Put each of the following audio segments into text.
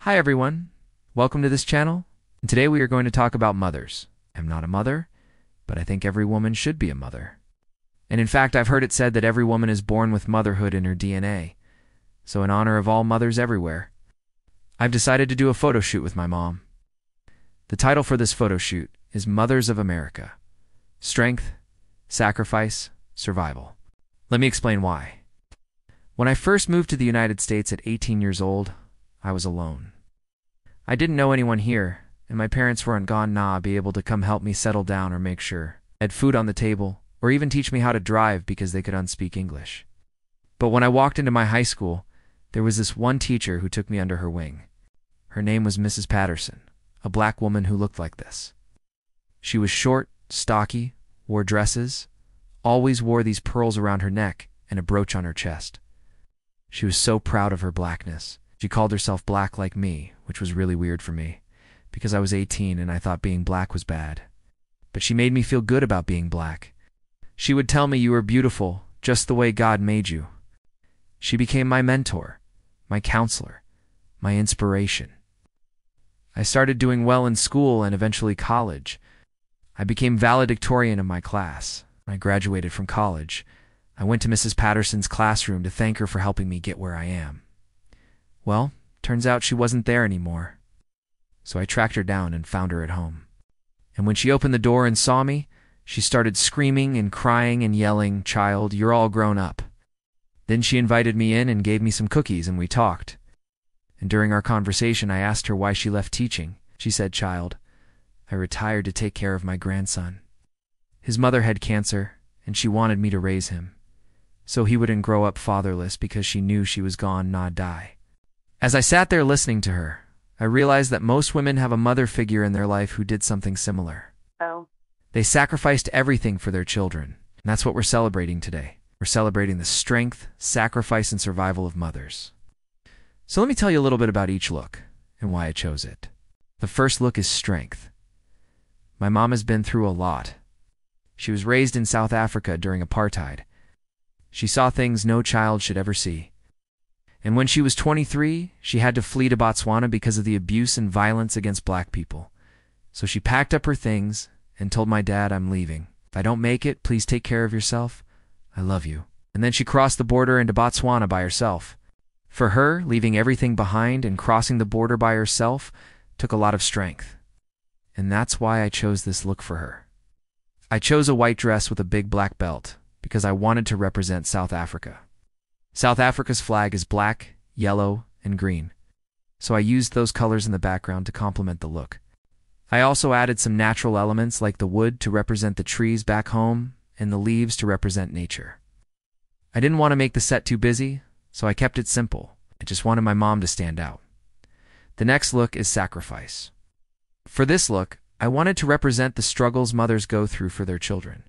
Hi everyone, welcome to this channel, and today we are going to talk about mothers. I'm not a mother, but I think every woman should be a mother. And in fact, I've heard it said that every woman is born with motherhood in her DNA. So in honor of all mothers everywhere, I've decided to do a photo shoot with my mom. The title for this photo shoot is Mothers of America: Strength, Sacrifice, Survival. Let me explain why. When I first moved to the United States at 18 years old, I was alone. I didn't know anyone here, and my parents weren't gonna be able to come help me settle down or make sure I had food on the table, or even teach me how to drive because they could unspeak English. But when I walked into my high school, there was this one teacher who took me under her wing. Her name was Mrs. Patterson, a black woman who looked like this. She was short, stocky, wore dresses, always wore these pearls around her neck and a brooch on her chest. She was so proud of her blackness. She called herself black like me, which was really weird for me, because I was 18 and I thought being black was bad. But she made me feel good about being black. She would tell me, "You are beautiful, just the way God made you." She became my mentor, my counselor, my inspiration. I started doing well in school and eventually college. I became valedictorian of my class. When I graduated from college, I went to Mrs. Patterson's classroom to thank her for helping me get where I am. Well, turns out she wasn't there anymore. So I tracked her down and found her at home. And when she opened the door and saw me, she started screaming and crying and yelling, "Child, you're all grown up." Then she invited me in and gave me some cookies and we talked. And during our conversation, I asked her why she left teaching. She said, "Child, I retired to take care of my grandson. His mother had cancer, and she wanted me to raise him, so he wouldn't grow up fatherless because she knew she was gone, not die." As I sat there listening to her, I realized that most women have a mother figure in their life who did something similar. They sacrificed everything for their children, and that's what we're celebrating today. We're celebrating the strength, sacrifice, and survival of mothers. So let me tell you a little bit about each look and why I chose it. The first look is strength. My mom has been through a lot. She was raised in South Africa during apartheid. She saw things no child should ever see. And when she was 23, she had to flee to Botswana because of the abuse and violence against black people. So she packed up her things and told my dad, "I'm leaving. If I don't make it, please take care of yourself. I love you." And then she crossed the border into Botswana by herself. For her, leaving everything behind and crossing the border by herself took a lot of strength. And that's why I chose this look for her. I chose a white dress with a big black belt because I wanted to represent South Africa. South Africa's flag is black, yellow, and green, so I used those colors in the background to complement the look. I also added some natural elements like the wood to represent the trees back home and the leaves to represent nature. I didn't want to make the set too busy, so I kept it simple. I just wanted my mom to stand out. The next look is sacrifice. For this look, I wanted to represent the struggles mothers go through for their children.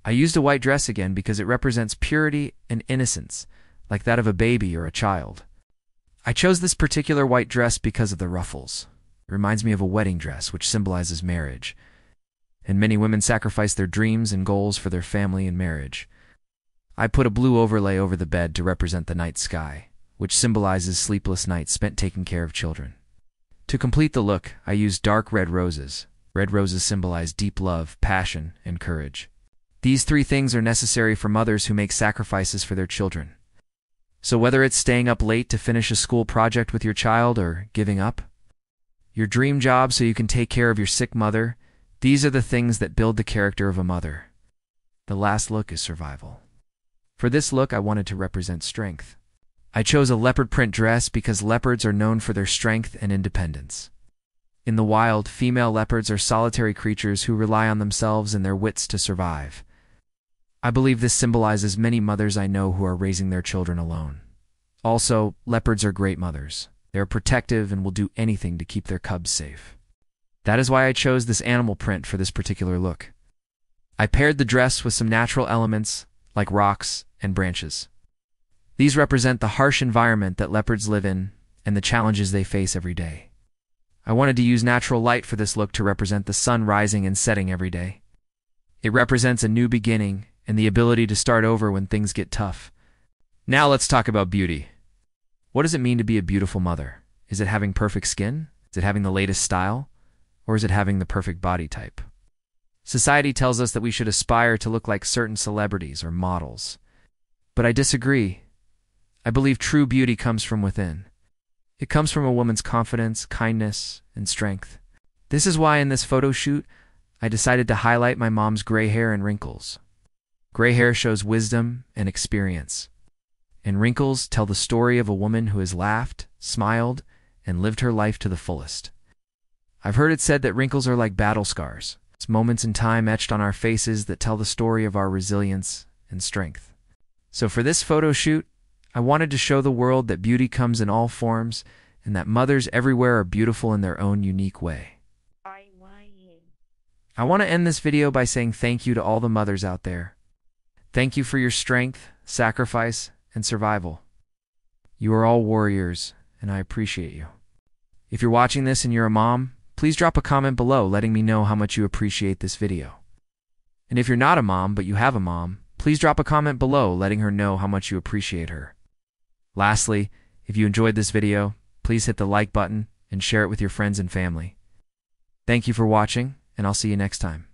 I used a white dress again because it represents purity and innocence, like that of a baby or a child. I chose this particular white dress because of the ruffles. It reminds me of a wedding dress, which symbolizes marriage. And many women sacrifice their dreams and goals for their family and marriage. I put a blue overlay over the bed to represent the night sky, which symbolizes sleepless nights spent taking care of children. To complete the look, I used dark red roses. Red roses symbolize deep love, passion, and courage. These three things are necessary for mothers who make sacrifices for their children. So whether it's staying up late to finish a school project with your child or giving up your dream job so you can take care of your sick mother, these are the things that build the character of a mother. The last look is survival. For this look, I wanted to represent strength. I chose a leopard print dress because leopards are known for their strength and independence. In the wild, female leopards are solitary creatures who rely on themselves and their wits to survive. I believe this symbolizes many mothers I know who are raising their children alone. Also, leopards are great mothers. They are protective and will do anything to keep their cubs safe. That is why I chose this animal print for this particular look. I paired the dress with some natural elements like rocks and branches. These represent the harsh environment that leopards live in and the challenges they face every day. I wanted to use natural light for this look to represent the sun rising and setting every day. It represents a new beginning and the ability to start over when things get tough. Now let's talk about beauty. What does it mean to be a beautiful mother? Is it having perfect skin? Is it having the latest style? Or is it having the perfect body type? Society tells us that we should aspire to look like certain celebrities or models. But I disagree. I believe true beauty comes from within. It comes from a woman's confidence, kindness, and strength. This is why in this photo shoot, I decided to highlight my mom's gray hair and wrinkles. Gray hair shows wisdom and experience, and wrinkles tell the story of a woman who has laughed, smiled, and lived her life to the fullest. I've heard it said that wrinkles are like battle scars. It's moments in time etched on our faces that tell the story of our resilience and strength. So for this photo shoot, I wanted to show the world that beauty comes in all forms and that mothers everywhere are beautiful in their own unique way. I want to end this video by saying thank you to all the mothers out there. Thank you for your strength, sacrifice, and survival. You are all warriors, and I appreciate you. If you're watching this and you're a mom, please drop a comment below letting me know how much you appreciate this video. And if you're not a mom but you have a mom, please drop a comment below letting her know how much you appreciate her. Lastly, if you enjoyed this video, please hit the like button and share it with your friends and family. Thank you for watching, and I'll see you next time.